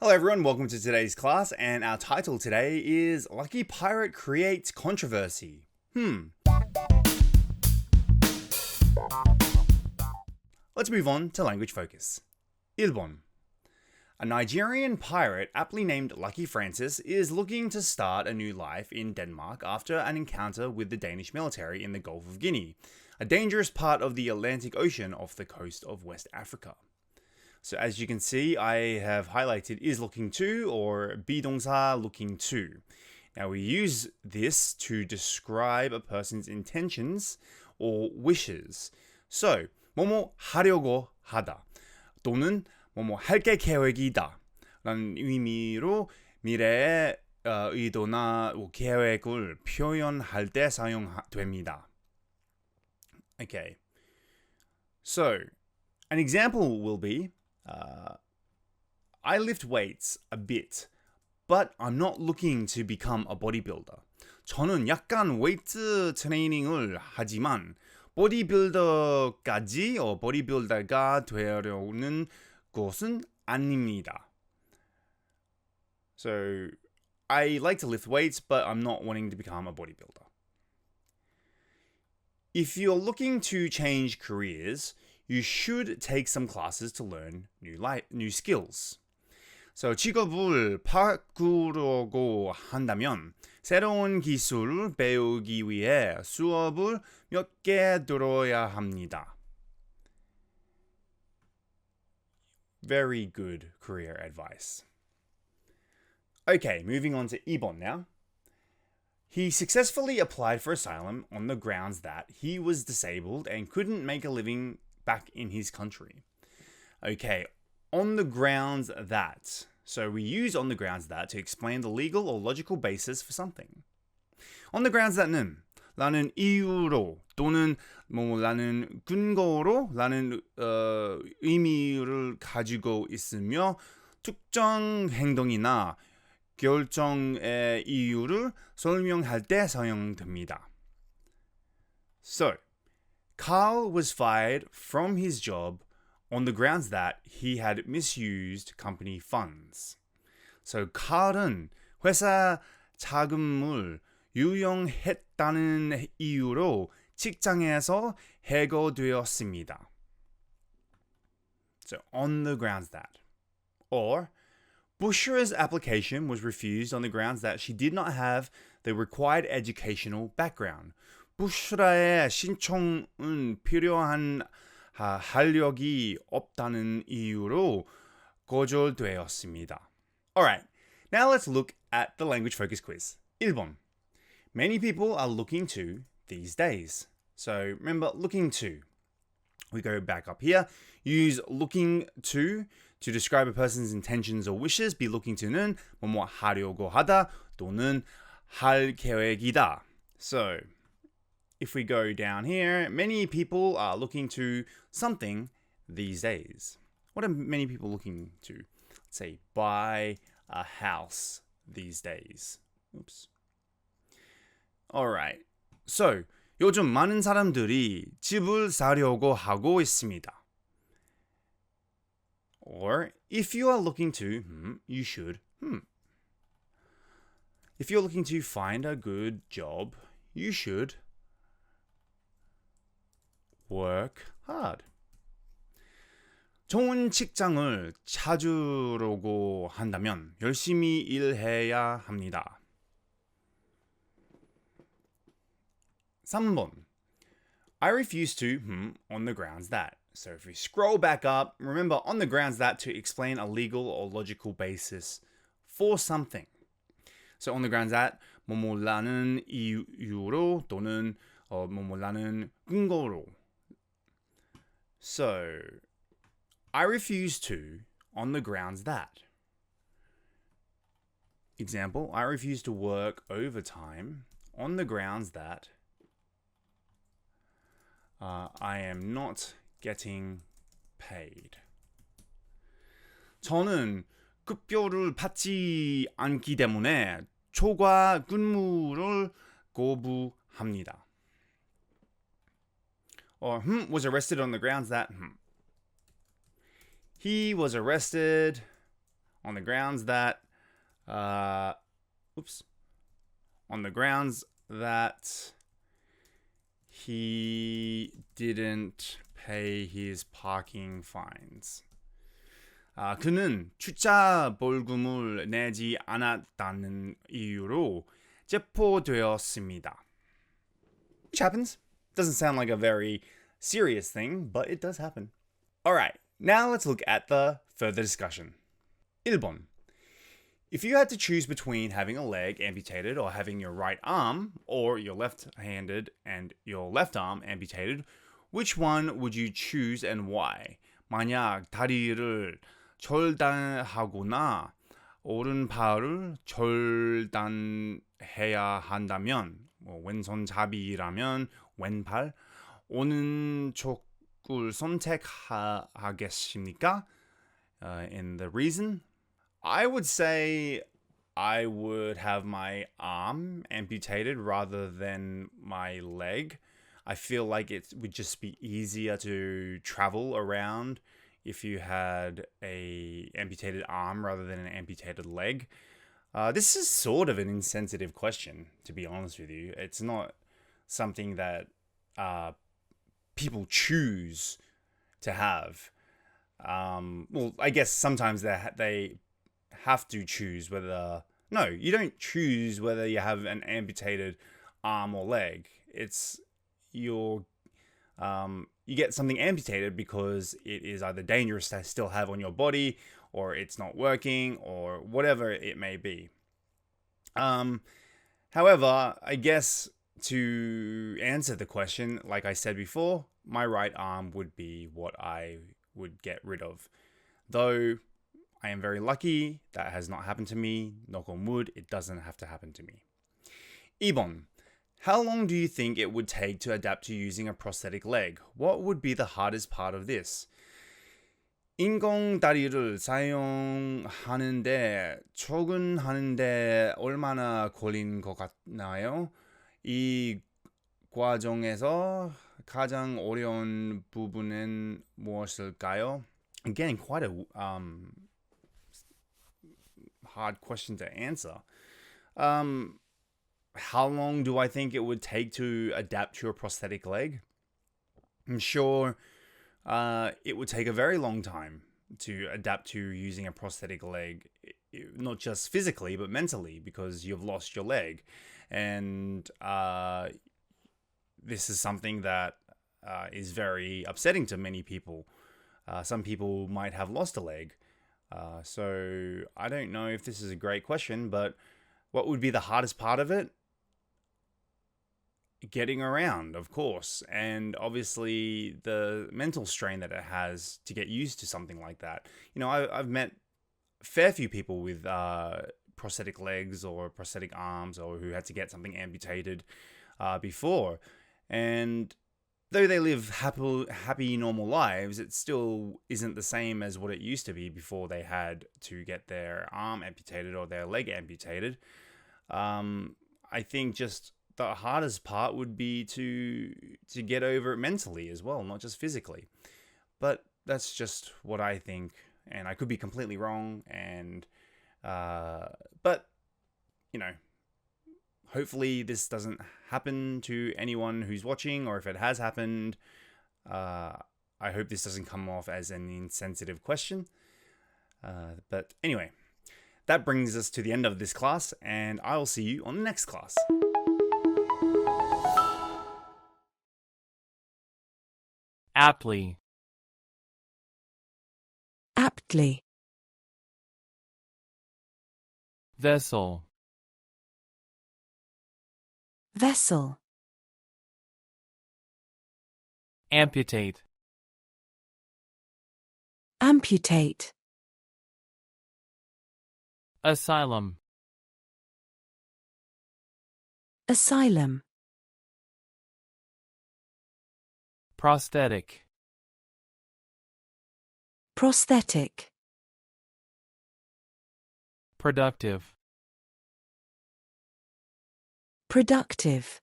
Hello everyone, welcome to today's class, and our title today is Lucky Pirate Creates Controversy. Let's move on to language focus. 1번. A Nigerian pirate aptly named Lucky Francis is looking to start a new life in Denmark after an encounter with the Danish military in the Gulf of Guinea, a dangerous part of the Atlantic Ocean off the coast of West Africa. So as you can see, I have highlighted is looking to or 비동사 looking to. Now we use this to describe a person's intentions or wishes. So, 뭐뭐 하려고 하다 또는 뭐뭐 할게 계획이다 라는 의미로 미래의 의도나 계획을 표현할 때 사용됩니다. Okay. So, an example will be I lift weights a bit, but I'm not looking to become a bodybuilder. 저는 약간 웨이트 트레이닝을 하지만 보디빌더까지 보디빌더가 되려는 것은 아닙니다. So, I like to lift weights, but I'm not wanting to become a bodybuilder. If you're looking to change careers, you should take some classes to learn new skills. So, 직업을 바꾸려고 한다면 새로운 기술을 배우기 위해 수업을 몇 개 들어야 합니다. Very good career advice. Okay, moving on to 2번 now. He successfully applied for asylum on the grounds that he was disabled and couldn't make a living back in his country. Okay, on the grounds that. So we use on the grounds that to explain the legal or logical basis for something. On the grounds that는 라는 이유로 또는 라는 근거로 라는 의미를 가지고 있으며 특정 행동이나 결정의 이유를 설명할 때 사용됩니다. So, Carl was fired from his job on the grounds that he had misused company funds. So, Carl은 회사 자금을 유용했다는 이유로 직장에서 해고되었습니다. So, on the grounds that. Or, Bushra's application was refused on the grounds that she did not have the required educational background. 부슈라의 신청은 필요한 학력이 없다는 이유로 거절되었습니다. Alright, now let's look at the language focus quiz. 1번. Many people are looking to these days. So remember, looking to. We go back up here. Use looking to describe a person's intentions or wishes. Be looking to는 뭐뭐 하려고 하다 또는 할 계획이다. So, if we go down here, many people are looking to something these days. What are many people looking to? Let's say, buy a house these days. Oops. Alright. So, 요즘 많은 사람들이 집을 사려고 하고 있습니다. Or, if you are looking to, you should, If you're looking to find a good job, you should work hard. 좋은 직장을 찾으려고 한다면 열심히 일해야 합니다. 3번. I refuse to, on the grounds that. So if we scroll back up, remember on the grounds that to explain a legal or logical basis for something. So on the grounds that 뭐뭐라는 이유로 또는 뭐뭐라는 근거로. So I refuse to on the grounds that. Example, I refuse to work overtime on the grounds that I am not getting paid. 저는 급여를 받지 않기 때문에 초과 근무를 거부합니다. Or was arrested on the grounds that He was arrested on the grounds that he didn't pay his parking fines. 그는 주차 벌금을 내지 않았다는 이유로 체포되었습니다. Which happens. Doesn't sound like a very serious thing, but it does happen. Alright, now let's look at the further discussion. 1번. If you had to choose between having a leg amputated or having your right arm, or your left-handed and your left arm amputated, which one would you choose and why? 만약 다리를 절단하거나 오른팔을 절단해야 한다면, 왼손잡이라면 왼팔, 오른쪽을 선택하겠습니까? And the reason? I would say I would have my arm amputated rather than my leg. I feel like it would just be easier to travel around if you had a amputated arm rather than an amputated leg. This is sort of an insensitive question, to be honest with you. It's not something that people choose to have. Well, I guess sometimes they have to choose whether... No, you don't choose whether you have an amputated arm or leg. It's you get something amputated because it is either dangerous to still have on your body, or it's not working, or whatever it may be. However, I guess to answer the question, like I said before, my right arm would be what I would get rid of. Though I am very lucky that has not happened to me. Knock on wood, it doesn't have to happen to me. 2번. How long do you think it would take to adapt to using a prosthetic leg? What would be the hardest part of this? 인공 다리를 사용하는데 적응하는데 얼마나 걸린 것 같나요? 이 과정에서 가장 어려운 부분은 무엇일까요? Again, quite a hard question to answer. How long do I think it would take to adapt to a prosthetic leg? I'm sure it would take a very long time to adapt to using a prosthetic leg, not just physically, but mentally, because you've lost your leg. And this is something that is very upsetting to many people. Some people might have lost a leg. So I don't know if this is a great question, but what would be the hardest part of it? Getting around, of course, and obviously the mental strain that it has to get used to something like that. You know, I've met a fair few people with prosthetic legs or prosthetic arms, or who had to get something amputated before, and though they live happy, normal lives, it still isn't the same as what it used to be before they had to get their arm amputated or their leg amputated. I think just the hardest part would be to get over it mentally as well, not just physically. But that's just what I think, and I could be completely wrong. And but you know, hopefully this doesn't happen to anyone who's watching, or if it has happened, I hope this doesn't come off as an insensitive question. But anyway, that brings us to the end of this class, and I will see you on the next class. Aptly. Aptly. Vessel. Vessel. Amputate. Amputate. Asylum. Asylum. Prosthetic. Prosthetic. Productive. Productive.